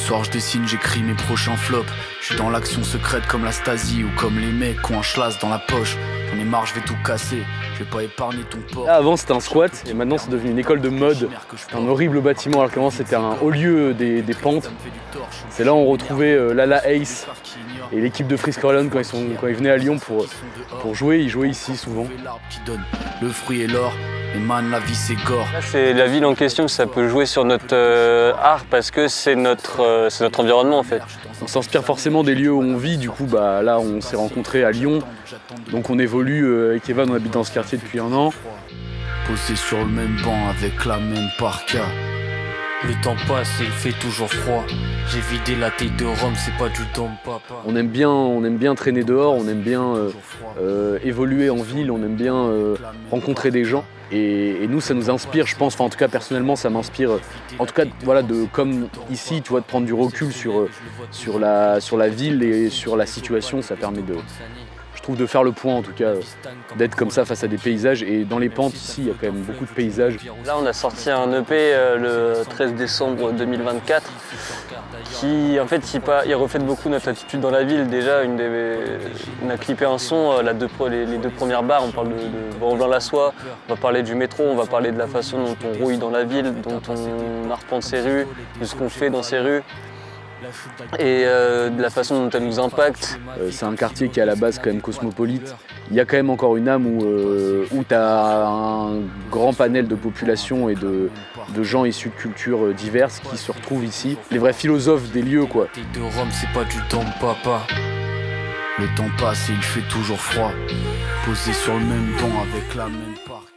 soir je dessine, j'écris mes prochains flops. Je suis dans l'action secrète comme la Stasi ou comme les mecs qui ont un schlass dans la poche. J'en ai marre, je vais tout casser, je vais pas épargner ton port. Là, avant c'était un squat et maintenant c'est devenu une école de mode. C'est un horrible bâtiment alors qu'avant c'était un haut lieu des pentes. C'est là où on retrouvait Lala Ace et l'équipe de Frisk Orleans quand ils venaient à Lyon pour jouer. Ils jouaient ici souvent. Le fruit et l'or, et man la vie c'est gore. Là, c'est la ville en question, ça peut jouer sur notre art parce que c'est notre environnement en fait. On s'inspire forcément des lieux où on vit, du coup là on s'est rencontrés à Lyon. Donc on évolue avec Evan, on habite dans ce quartier depuis 1 an. Posé sur le même banc avec la même parka. Le temps passe et il fait toujours froid. J'ai vidé la taille de Rome, c'est pas du Dom Papa. On aime bien traîner dehors, on aime bien évoluer en ville, on aime bien rencontrer des gens. Et nous, ça nous inspire, je pense, enfin en tout cas personnellement, ça m'inspire. En tout cas, voilà, comme ici, tu vois, de prendre du recul sur la ville et sur la situation, ça permet je trouve de faire le point en tout cas, d'être comme ça face à des paysages. Et dans les pentes ici, il y a quand même beaucoup de paysages. Là, on a sorti un EP le 13 décembre 2024 qui, en fait, il reflète beaucoup notre attitude dans la ville. Déjà, on a clippé un son, les 2 premières barres, on parle de Blanc-la-Soie, on va parler du métro, on va parler de la façon dont on rouille dans la ville, dont on arpente ses rues, de ce qu'on fait dans ces rues. Et de la façon dont elle nous impacte. C'est un quartier qui est à la base quand même cosmopolite. Il y a quand même encore une âme où tu as un grand panel de population et de gens issus de cultures diverses qui se retrouvent ici. Les vrais philosophes des lieux, quoi. De Rome, c'est pas du Dom Papa. Le temps passe et il fait toujours froid. Posé sur le même banc avec la même parka.